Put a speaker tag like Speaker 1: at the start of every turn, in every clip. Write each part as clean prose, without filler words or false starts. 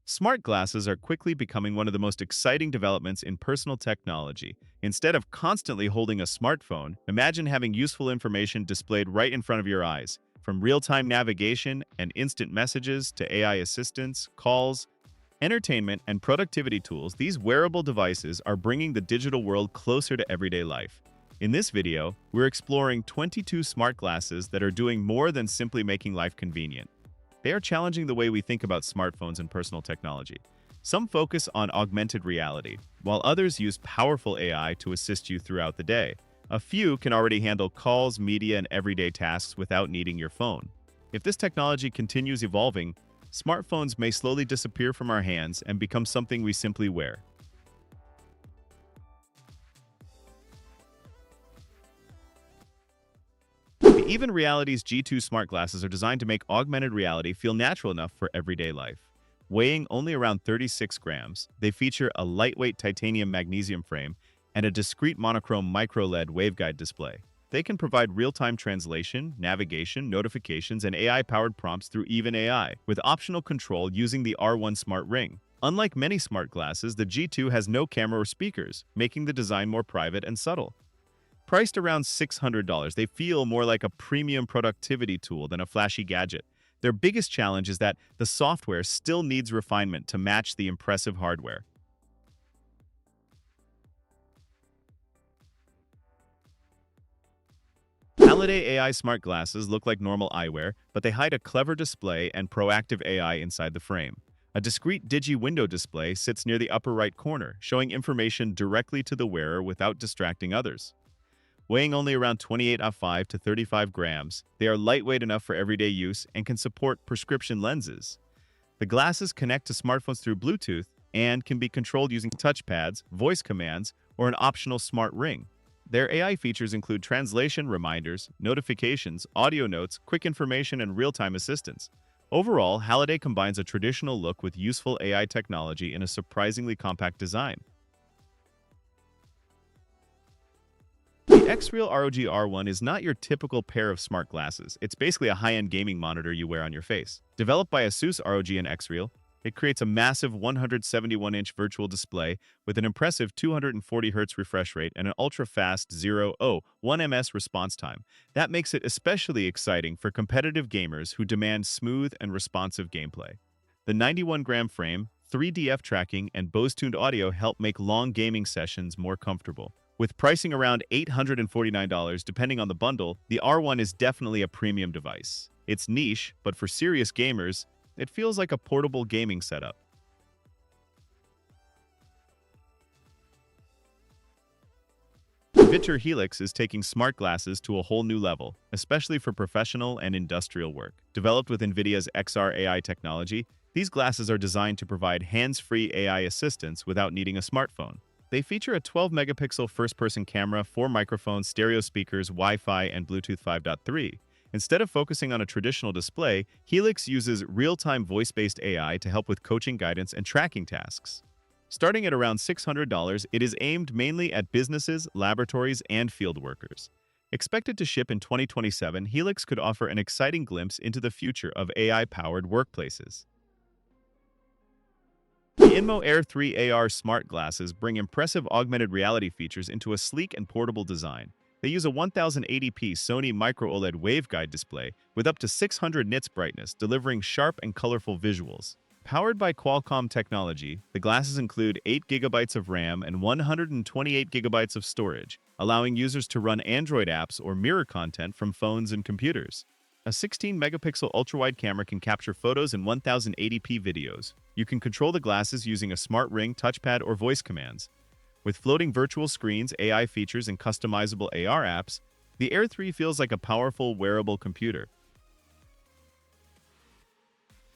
Speaker 1: Smart glasses are quickly becoming one of the most exciting developments in personal technology. Instead of constantly holding a smartphone, imagine having useful information displayed right in front of your eyes. From real-time navigation and instant messages to AI assistants, calls, entertainment, and productivity tools, these wearable devices are bringing the digital world closer to everyday life. In this video, we're exploring 22 smart glasses that are doing more than simply making life convenient. They are challenging the way we think about smartphones and personal technology. Some focus on augmented reality, while others use powerful AI to assist you throughout the day. A few can already handle calls, media, and everyday tasks without needing your phone. If this technology continues evolving, smartphones may slowly disappear from our hands and become something we simply wear. The Even Reality's G2 smart glasses are designed to make augmented reality feel natural enough for everyday life. Weighing only around 36 grams, they feature a lightweight titanium magnesium frame and a discrete monochrome micro-LED waveguide display. They can provide real-time translation, navigation, notifications, and AI-powered prompts through Even AI, with optional control using the R1 Smart Ring. Unlike many smart glasses, the G2 has no camera or speakers, making the design more private and subtle. Priced around $600, they feel more like a premium productivity tool than a flashy gadget. Their biggest challenge is that the software still needs refinement to match the impressive hardware. Halliday AI smart glasses look like normal eyewear, but they hide a clever display and proactive AI inside the frame. A discrete digi-window display sits near the upper right corner, showing information directly to the wearer without distracting others. Weighing only around 28.5 to 35 grams, they are lightweight enough for everyday use and can support prescription lenses. The glasses connect to smartphones through Bluetooth and can be controlled using touchpads, voice commands, or an optional smart ring. Their AI features include translation, reminders, notifications, audio notes, quick information, and real-time assistance. Overall, Halliday combines a traditional look with useful AI technology in a surprisingly compact design. The XRE ROG R1 is not your typical pair of smart glasses. It's basically a high-end gaming monitor you wear on your face. Developed by ASUS ROG and XRE, it creates a massive 171-inch virtual display with an impressive 240 Hz refresh rate and an ultra-fast 0.01 ms response time. That makes it especially exciting for competitive gamers who demand smooth and responsive gameplay. The 91-gram frame, 3DF tracking, and Bose-tuned audio help make long gaming sessions more comfortable. With pricing around $849 depending on the bundle, the R1 is definitely a premium device. It's niche, but for serious gamers, it feels like a portable gaming setup. VITURE Helix is taking smart glasses to a whole new level, especially for professional and industrial work. Developed with NVIDIA's XR AI technology, these glasses are designed to provide hands-free AI assistance without needing a smartphone. They feature a 12-megapixel first-person camera, 4 microphones, stereo speakers, Wi-Fi, and Bluetooth 5.3. Instead of focusing on a traditional display, Helix uses real-time voice-based AI to help with coaching guidance and tracking tasks. Starting at around $600, it is aimed mainly at businesses, laboratories, and field workers. Expected to ship in 2027, Helix could offer an exciting glimpse into the future of AI-powered workplaces. The INMO Air3 AR smart glasses bring impressive augmented reality features into a sleek and portable design. They use a 1080p Sony micro-OLED waveguide display with up to 600 nits brightness, delivering sharp and colorful visuals. Powered by Qualcomm technology, the glasses include 8 GB of RAM and 128 GB of storage, allowing users to run Android apps or mirror content from phones and computers. A 16-megapixel ultra-wide camera can capture photos and 1080p videos. You can control the glasses using a smart ring, touchpad, or voice commands. With floating virtual screens, AI features, and customizable AR apps, the Air 3 feels like a powerful wearable computer.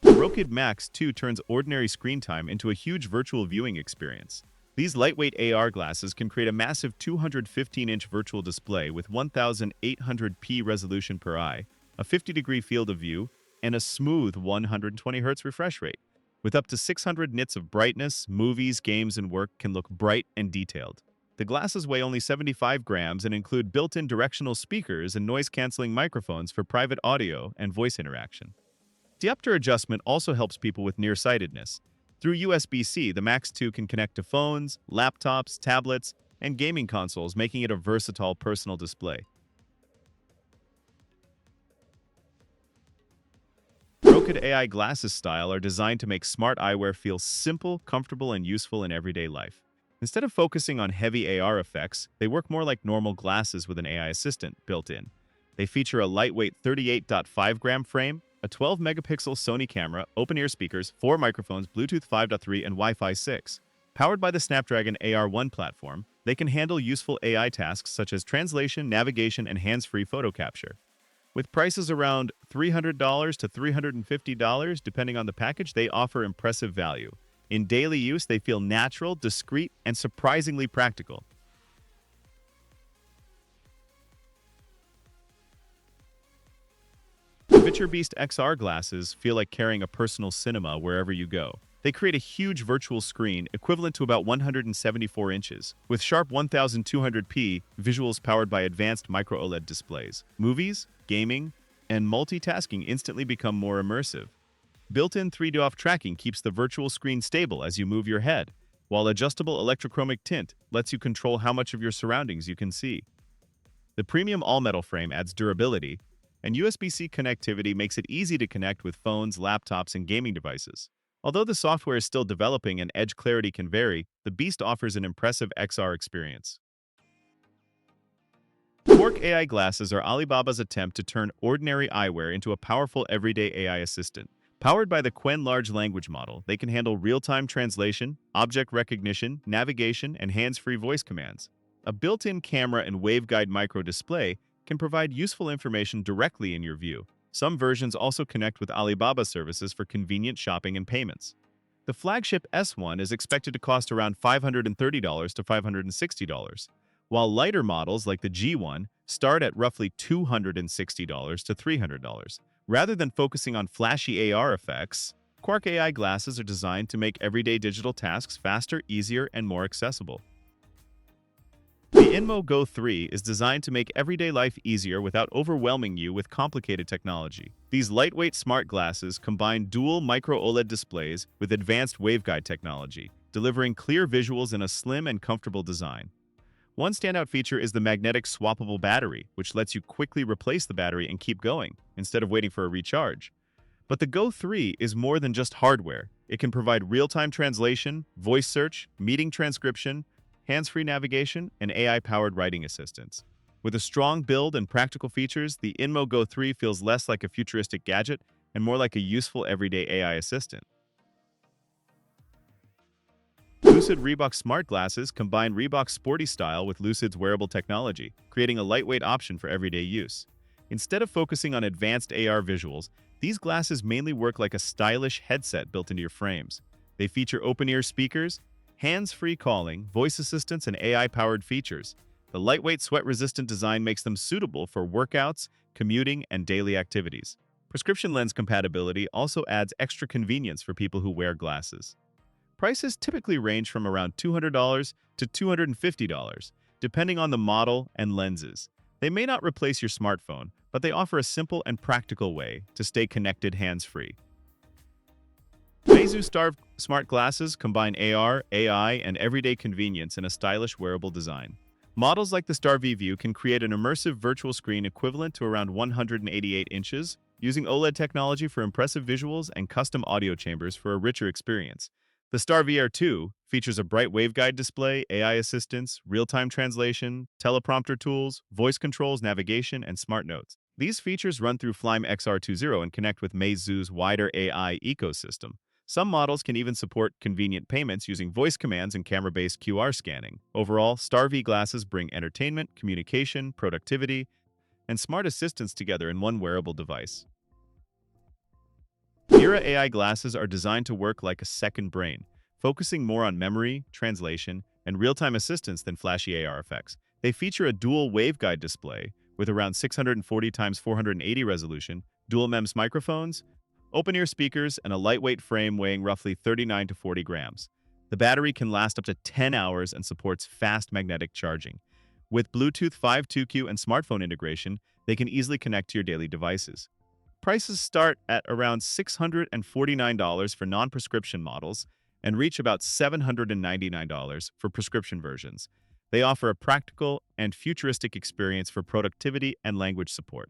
Speaker 1: The Rokid Max 2 turns ordinary screen time into a huge virtual viewing experience. These lightweight AR glasses can create a massive 215-inch virtual display with 1800p resolution per eye, a 50-degree field of view, and a smooth 120 Hz refresh rate. With up to 600 nits of brightness, movies, games, and work can look bright and detailed. The glasses weigh only 75 grams and include built-in directional speakers and noise-canceling microphones for private audio and voice interaction. Diopter adjustment also helps people with nearsightedness. Through USB-C, the Max 2 can connect to phones, laptops, tablets, and gaming consoles, making it a versatile personal display. Rokid AI glasses style are designed to make smart eyewear feel simple, comfortable, and useful in everyday life. Instead of focusing on heavy AR effects, they work more like normal glasses with an AI assistant built in. They feature a lightweight 38.5-gram frame, a 12-megapixel Sony camera, open-ear speakers, 4 microphones, Bluetooth 5.3, and Wi-Fi 6. Powered by the Snapdragon AR1 platform, they can handle useful AI tasks such as translation, navigation, and hands-free photo capture. With prices around $300 to $350 depending on the package, they offer impressive value. In daily use, they feel natural, discreet, and surprisingly practical. The VITURE Beast XR glasses feel like carrying a personal cinema wherever you go. They create a huge virtual screen equivalent to about 174 inches, with sharp 1200p visuals powered by advanced micro-OLED displays. Movies, gaming, and multitasking instantly become more immersive. Built-in 3D tracking keeps the virtual screen stable as you move your head, while adjustable electrochromic tint lets you control how much of your surroundings you can see. The premium all-metal frame adds durability, and USB-C connectivity makes it easy to connect with phones, laptops, and gaming devices. Although the software is still developing and edge clarity can vary, the Beast offers an impressive XR experience. Quark AI glasses are Alibaba's attempt to turn ordinary eyewear into a powerful everyday AI assistant. Powered by the Qwen large language model, they can handle real-time translation, object recognition, navigation, and hands-free voice commands. A built-in camera and waveguide micro display can provide useful information directly in your view. Some versions also connect with Alibaba services for convenient shopping and payments. The flagship S1 is expected to cost around $530 to $560, while lighter models like the G1 start at roughly $260 to $300. Rather than focusing on flashy AR effects, Quark AI glasses are designed to make everyday digital tasks faster, easier, and more accessible. The INMO Go3 is designed to make everyday life easier without overwhelming you with complicated technology. These lightweight smart glasses combine dual micro-OLED displays with advanced waveguide technology, delivering clear visuals in a slim and comfortable design. One standout feature is the magnetic swappable battery, which lets you quickly replace the battery and keep going, instead of waiting for a recharge. But the Go3 is more than just hardware. It can provide real-time translation, voice search, meeting transcription, hands-free navigation, and AI-powered writing assistance. With a strong build and practical features, the INMO Go3 feels less like a futuristic gadget and more like a useful everyday AI assistant. Lucid Reebok smart glasses combine Reebok's sporty style with Lucid's wearable technology, creating a lightweight option for everyday use. Instead of focusing on advanced AR visuals, these glasses mainly work like a stylish headset built into your frames. They feature open-ear speakers, hands-free calling, voice assistants, and AI-powered features. The lightweight, sweat-resistant design makes them suitable for workouts, commuting, and daily activities. Prescription lens compatibility also adds extra convenience for people who wear glasses. Prices typically range from around $200 to $250, depending on the model and lenses. They may not replace your smartphone, but they offer a simple and practical way to stay connected hands-free. MEIZU StarV smart glasses combine AR, AI, and everyday convenience in a stylish wearable design. Models like the StarV View can create an immersive virtual screen equivalent to around 188 inches, using OLED technology for impressive visuals and custom audio chambers for a richer experience. The StarV Air 2 features a bright waveguide display, AI assistance, real-time translation, teleprompter tools, voice controls, navigation, and smart notes. These features run through Flyme XR20 and connect with Meizu's wider AI ecosystem. Some models can even support convenient payments using voice commands and camera-based QR scanning. Overall, StarV glasses bring entertainment, communication, productivity, and smart assistance together in one wearable device. Mira AI glasses are designed to work like a second brain, focusing more on memory, translation, and real-time assistance than flashy AR effects. They feature a dual waveguide display with around 640 x 480 resolution, dual MEMS microphones, open-ear speakers, and a lightweight frame weighing roughly 39 to 40 grams. The battery can last up to 10 hours and supports fast magnetic charging. With Bluetooth 5.2Q and smartphone integration, they can easily connect to your daily devices. Prices start at around $649 for non-prescription models and reach about $799 for prescription versions. They offer a practical and futuristic experience for productivity and language support.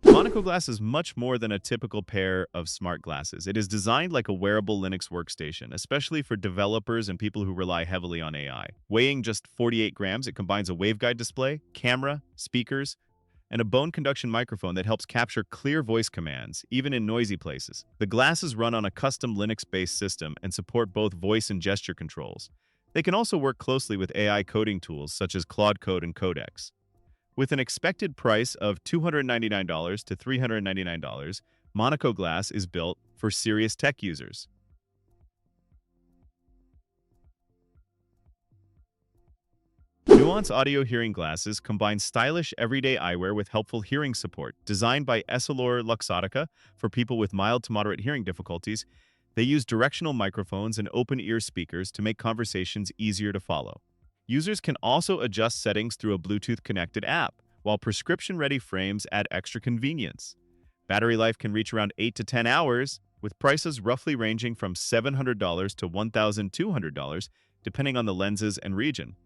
Speaker 1: Monaco Glass is much more than a typical pair of smart glasses. It is designed like a wearable Linux workstation, especially for developers and people who rely heavily on AI. Weighing just 48 grams, it combines a waveguide display, camera, speakers, and a bone conduction microphone that helps capture clear voice commands, even in noisy places. The glasses run on a custom Linux-based system and support both voice and gesture controls. They can also work closely with AI coding tools such as Claude Code and Codex. With an expected price of $299 to $399, Monaco Glass is built for serious tech users. Nuance audio hearing glasses combine stylish everyday eyewear with helpful hearing support. Designed by Essilor Luxottica for people with mild to moderate hearing difficulties, they use directional microphones and open-ear speakers to make conversations easier to follow. Users can also adjust settings through a Bluetooth-connected app, while prescription-ready frames add extra convenience. Battery life can reach around 8 to 10 hours, with prices roughly ranging from $700 to $1,200, depending on the lenses and region.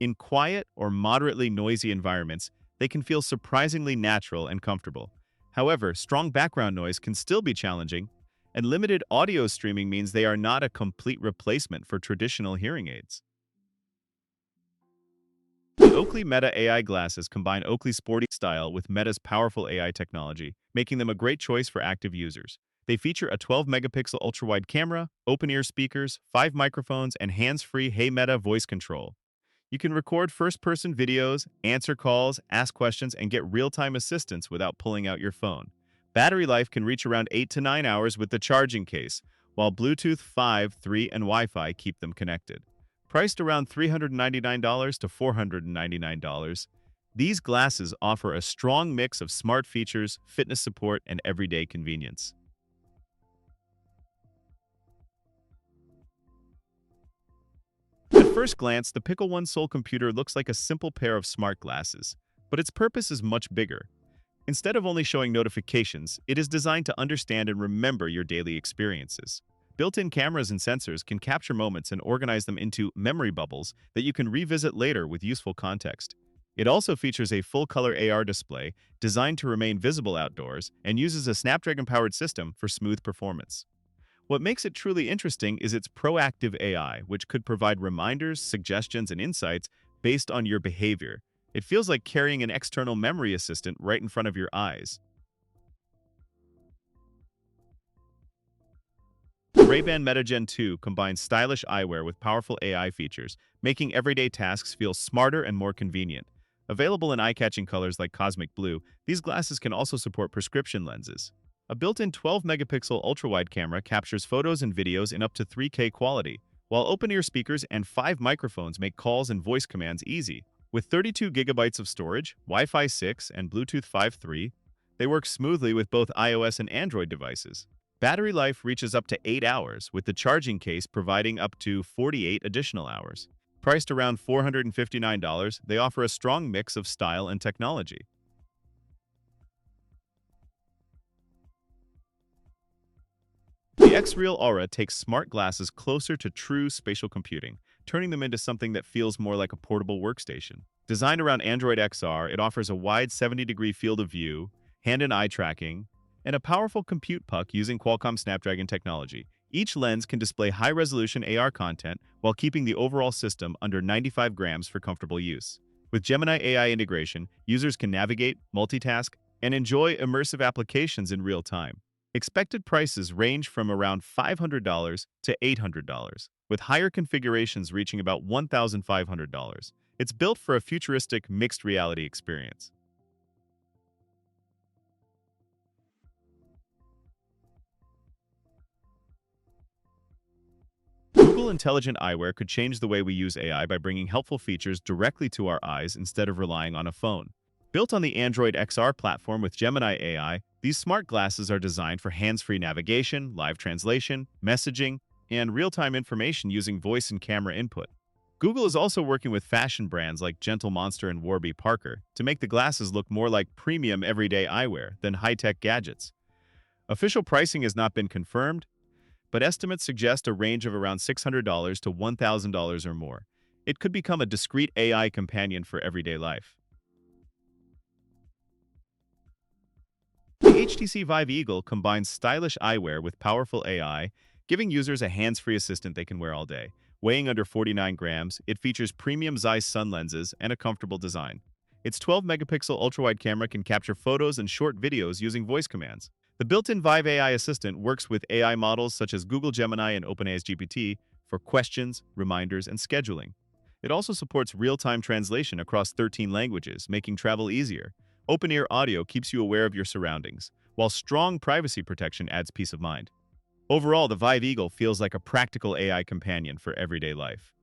Speaker 1: In quiet or moderately noisy environments, they can feel surprisingly natural and comfortable. However, strong background noise can still be challenging, and limited audio streaming means they are not a complete replacement for traditional hearing aids. The Oakley Meta AI glasses combine Oakley's sporty style with Meta's powerful AI technology, making them a great choice for active users. They feature a 12-megapixel ultra-wide camera, open-ear speakers, 5 microphones, and hands-free Hey Meta voice control. You can record first-person videos, answer calls, ask questions, and get real-time assistance without pulling out your phone. Battery life can reach around 8 to 9 hours with the charging case, while Bluetooth 5, 3, and Wi-Fi keep them connected. Priced around $399 to $499, these glasses offer a strong mix of smart features, fitness support, and everyday convenience. At first glance, the Pickle One Soul computer looks like a simple pair of smart glasses, but its purpose is much bigger. Instead of only showing notifications, it is designed to understand and remember your daily experiences. Built-in cameras and sensors can capture moments and organize them into memory bubbles that you can revisit later with useful context. It also features a full-color AR display designed to remain visible outdoors and uses a Snapdragon-powered system for smooth performance. What makes it truly interesting is its proactive AI, which could provide reminders, suggestions, and insights based on your behavior. It feels like carrying an external memory assistant right in front of your eyes. The Ray-Ban Meta Gen 2 combines stylish eyewear with powerful AI features, making everyday tasks feel smarter and more convenient. Available in eye-catching colors like cosmic blue, these glasses can also support prescription lenses. A built-in 12-megapixel ultra-wide camera captures photos and videos in up to 3K quality, while open-ear speakers and 5 microphones make calls and voice commands easy. With 32 gigabytes of storage, Wi-Fi 6, and Bluetooth 5.3, they work smoothly with both iOS and Android devices. Battery life reaches up to 8 hours, with the charging case providing up to 48 additional hours. Priced around $459, they offer a strong mix of style and technology. The XRE Aura takes smart glasses closer to true spatial computing, turning them into something that feels more like a portable workstation. Designed around Android XR, it offers a wide 70-degree field of view, hand and eye tracking, and a powerful compute puck using Qualcomm Snapdragon technology. Each lens can display high-resolution AR content while keeping the overall system under 95 grams for comfortable use. With Gemini AI integration, users can navigate, multitask, and enjoy immersive applications in real time. Expected prices range from around $500 to $800, with higher configurations reaching about $1,500. It's built for a futuristic mixed reality experience. Google Intelligent Eyewear could change the way we use AI by bringing helpful features directly to our eyes instead of relying on a phone. Built on the Android XR platform with Gemini AI, these smart glasses are designed for hands-free navigation, live translation, messaging, and real-time information using voice and camera input. Google is also working with fashion brands like Gentle Monster and Warby Parker to make the glasses look more like premium everyday eyewear than high-tech gadgets. Official pricing has not been confirmed, but estimates suggest a range of around $600 to $1,000 or more. It could become a discreet AI companion for everyday life. The HTC VIVE Eagle combines stylish eyewear with powerful AI, giving users a hands-free assistant they can wear all day. Weighing under 49 grams, it features premium Zeiss sun lenses and a comfortable design. Its 12-megapixel ultrawide camera can capture photos and short videos using voice commands. The built-in VIVE AI assistant works with AI models such as Google Gemini and OpenAI's GPT for questions, reminders, and scheduling. It also supports real-time translation across 13 languages, making travel easier. Open-ear audio keeps you aware of your surroundings, while strong privacy protection adds peace of mind. Overall, the VIVE Eagle feels like a practical AI companion for everyday life.